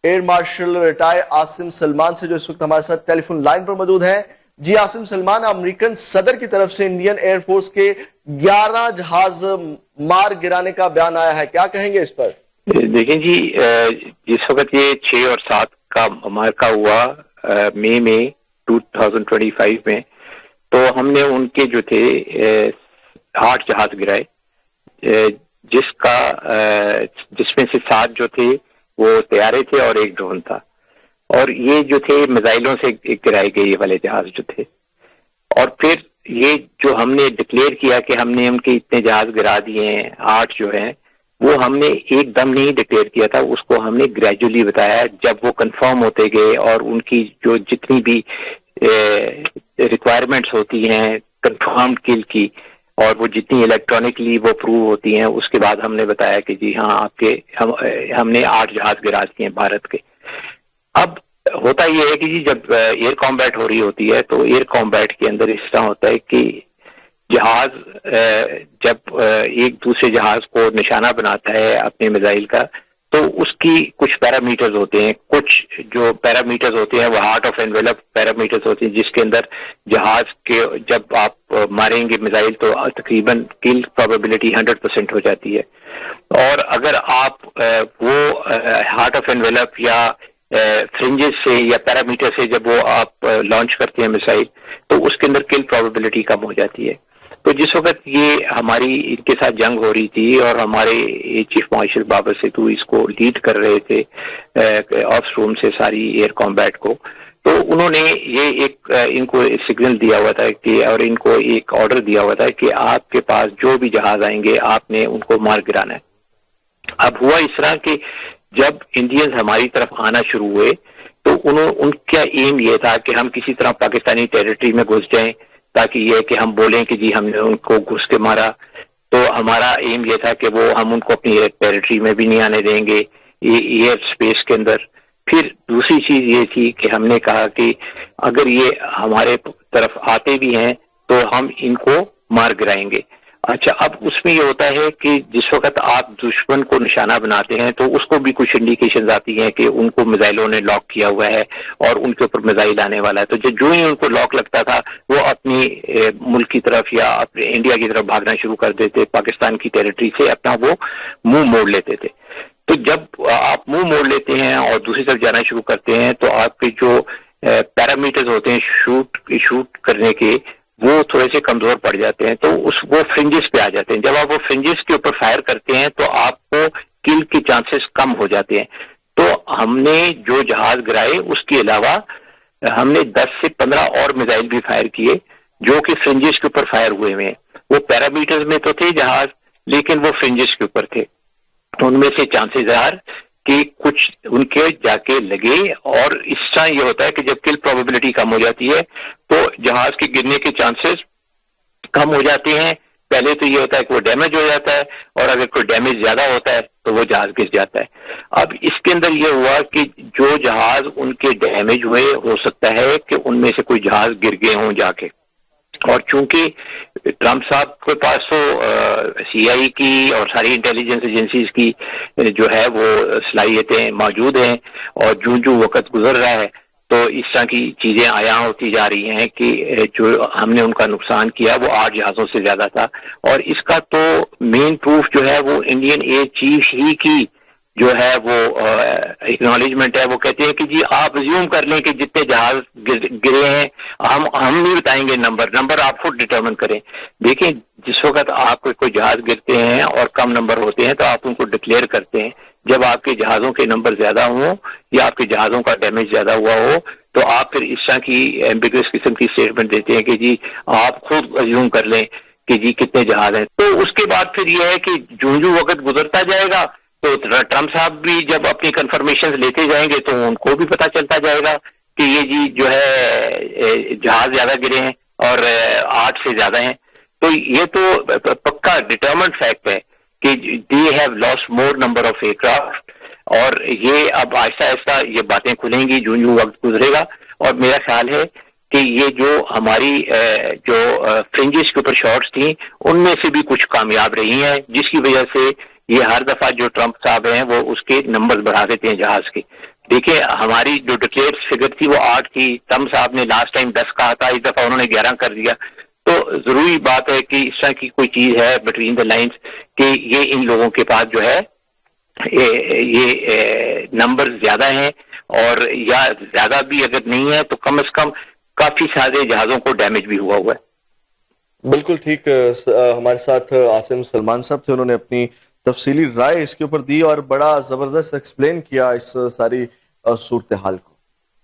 Air marshal retire Asim Salman سے جو اس وقت ہمارے ساتھ ٹیلی فون لائن پر موجود ہیں. جی عاصم سلمان، امریکن صدر کی طرف سے انڈین ایئر فورس کے 11 جہاز مار گرانے کا بیان آیا ہے، کیا کہیں گے اس پر؟ دیکھیں جی، جس وقت یہ 6 اور 7 کا معرکہ ہوا مئی میں 2025 میں، تو ہم نے ان کے جو تھے 8 جہاز گرائے، جس میں سے 7 جو تھے وہ طیارے تھے اور 1 ڈرون تھا، اور یہ جو تھے میزائلوں سے گرائے گئے یہ والے جہاز جو تھے. اور پھر یہ جو ہم نے ڈکلیئر کیا کہ ہم نے ان کے اتنے جہاز گرا دیے ہیں 8 جو ہیں، وہ ہم نے ایک دم نہیں ڈکلیئر کیا تھا، اس کو ہم نے گریجولی بتایا جب وہ کنفرم ہوتے گئے اور ان کی جو جتنی بھی ریکوائرمنٹس ہوتی ہیں کنفرمڈ کل کی، اور وہ جتنی الیکٹرانکلی وہ پروو ہوتی ہیں، اس کے بعد ہم نے بتایا کہ جی ہاں آپ کے ہم نے 8 جہاز گرا دیے ہیں بھارت کے. اب ہوتا یہ ہے کہ جی جب ایئر کامبیٹ ہو رہی ہوتی ہے تو ایئر کامبیٹ کے اندر اس طرح ہوتا ہے کہ جہاز جب ایک دوسرے جہاز کو نشانہ بناتا ہے اپنے میزائل کا، تو اس کی کچھ پیرامیٹرز ہوتے ہیں، کچھ جو پیرامیٹرز ہوتے ہیں وہ ہارٹ آف انویلپ پیرامیٹرز ہوتے ہیں، جس کے اندر جہاز کے جب آپ ماریں گے میزائل تو تقریباً کل پروبیبلٹی 100% ہو جاتی ہے. اور اگر آپ وہ ہارٹ آف انویلپ یا فرنجز سے یا پیرامیٹر سے جب وہ آپ لانچ کرتے ہیں میزائل تو اس کے اندر کل پروبیبلٹی کم ہو جاتی ہے. تو جس وقت یہ ہماری ان کے ساتھ جنگ ہو رہی تھی اور ہمارے چیف مارشل بابر سدھو اس کو لیڈ کر رہے تھے آف روم سے ساری ایئر کامبیٹ کو، تو انہوں نے یہ ایک ان کو سگنل دیا ہوا تھا کہ اور ان کو ایک آرڈر دیا ہوا تھا کہ آپ کے پاس جو بھی جہاز آئیں گے آپ نے ان کو مار گرانا ہے. اب ہوا اس طرح کہ جب انڈینز ہماری طرف آنا شروع ہوئے تو ان کا ایم یہ تھا کہ ہم کسی طرح پاکستانی ٹیریٹری میں گھس جائیں، تاکہ یہ کہ ہم بولیں کہ جی ہم نے ان کو گھس کے مارا. تو ہمارا ایم یہ تھا کہ وہ ہم ان کو اپنی ٹیریٹری میں بھی نہیں آنے دیں گے ایئر اسپیس کے اندر. پھر دوسری چیز یہ تھی کہ ہم نے کہا کہ اگر یہ ہمارے طرف آتے بھی ہیں تو ہم ان کو مار گرائیں گے. اچھا، اب اس میں یہ ہوتا ہے کہ جس وقت آپ دشمن کو نشانہ بناتے ہیں تو اس کو بھی کچھ انڈیکیشنز آتی ہیں کہ ان کو میزائلوں نے لاک کیا ہوا ہے اور ان کے اوپر میزائل آنے والا ہے. تو جو ہی ان کو لاک لگتا تھا وہ اپنی ملک کی طرف یا اپنے انڈیا کی طرف بھاگنا شروع کر دیتے، پاکستان کی ٹیریٹری سے اپنا وہ منہ موڑ لیتے تھے. تو جب آپ منہ موڑ لیتے ہیں اور دوسری طرف جانا شروع کرتے ہیں تو آپ کے جو پیرامیٹرز ہوتے ہیں شوٹ کرنے کے وہ تھوڑے سے کمزور پڑ جاتے ہیں، تو وہ فرنجز پہ آ جاتے ہیں. جب آپ وہ فرنجز کے اوپر فائر کرتے ہیں تو آپ کو کل کے چانسز کم ہو جاتے ہیں. تو ہم نے جو جہاز گرائے اس کے علاوہ ہم نے 10 سے 15 اور میزائل بھی فائر کیے جو کہ فرنجز کے اوپر فائر ہوئے ہیں. وہ پیرامیٹرز میں تو تھے جہاز لیکن وہ فرنجز کے اوپر تھے. ان میں سے چانسز کہ کچھ ان کے جا کے لگے، اور اس طرح یہ ہوتا ہے کہ جب کل پروبیبلٹی کم ہو جاتی ہے تو جہاز کے گرنے کے چانسز کم ہو جاتے ہیں. پہلے تو یہ ہوتا ہے کہ وہ ڈیمیج ہو جاتا ہے، اور اگر کوئی ڈیمیج زیادہ ہوتا ہے تو وہ جہاز گر جاتا ہے. اب اس کے اندر یہ ہوا کہ جو جہاز ان کے ڈیمیج ہوئے ہو سکتا ہے کہ ان میں سے کوئی جہاز گر گئے ہوں جا کے. اور چونکہ ٹرمپ صاحب کے پاس تو سی آئی کی اور ساری انٹیلیجنس ایجنسیز کی جو ہے وہ صلاحیتیں موجود ہیں، اور جو وقت گزر رہا ہے تو اس طرح کی چیزیں عیاں ہوتی جا رہی ہیں کہ جو ہم نے ان کا نقصان کیا وہ 8 جہازوں سے زیادہ تھا. اور اس کا تو مین پروف جو ہے وہ انڈین ایئر چیف ہی کی جو ہے وہ اکنالجمنٹ ہے. وہ کہتے ہیں کہ جی آپ ریزیوم کر لیں کہ جتنے جہاز گرے ہیں ہم نہیں بتائیں گے، نمبر آپ خود ڈٹرمن کریں. دیکھیں جس وقت آپ کے کوئی جہاز گرتے ہیں اور کم نمبر ہوتے ہیں تو آپ ان کو ڈکلیئر کرتے ہیں. جب آپ کے جہازوں کے نمبر زیادہ ہوں یا آپ کے جہازوں کا ڈیمیج زیادہ ہوا ہو تو آپ پھر اس طرح کی ایمبیگوس قسم کی اسٹیٹمنٹ دیتے ہیں کہ جی آپ خود ریزیوم کر لیں کہ جی کتنے جہاز ہیں. تو اس کے بعد پھر یہ ہے کہ جو وقت گزرتا جائے گا تو ٹرمپ صاحب بھی جب اپنی کنفرمیشن لیتے جائیں گے تو ان کو بھی پتہ چلتا جائے گا کہ یہ جی جو ہے جہاز زیادہ گرے ہیں اور 8 سے زیادہ ہیں. تو یہ تو پکا ڈٹرمنڈ فیکٹ ہے کہ they have lost more number of aircraft. اور یہ اب آہستہ آہستہ یہ باتیں کھلیں گی جو وقت گزرے گا. اور میرا خیال ہے کہ یہ جو ہماری جو فرنجز کے اوپر شاٹس تھیں ان میں سے بھی کچھ کامیاب رہی ہیں، جس کی وجہ سے یہ ہر دفعہ جو ٹرمپ صاحب ہیں وہ اس کے نمبر بڑھا دیتے ہیں جہاز کے. دیکھیے ہماری جو ڈکلیئر فگر تھی وہ 8 تھی، تم صاحب نے لاسٹ ٹائم 10 کہا تھا، اس دفعہ انہوں نے 11 کر دیا. تو ضروری بات ہے کہ اس طرح کی کوئی چیز ہے بٹوین دا لائنز کہ یہ ان لوگوں کے پاس جو ہے یہ نمبر زیادہ ہیں، اور یا زیادہ بھی اگر نہیں ہے تو کم از کم کافی سارے جہازوں کو ڈیمیج بھی ہوا ہے. بالکل ٹھیک. ہمارے ساتھ عاصم سلمان صاحب تھے، انہوں نے اپنی تفصیلی رائے اس کے اوپر دی اور بڑا زبردست ایکسپلین کیا اس ساری صورتحال کو.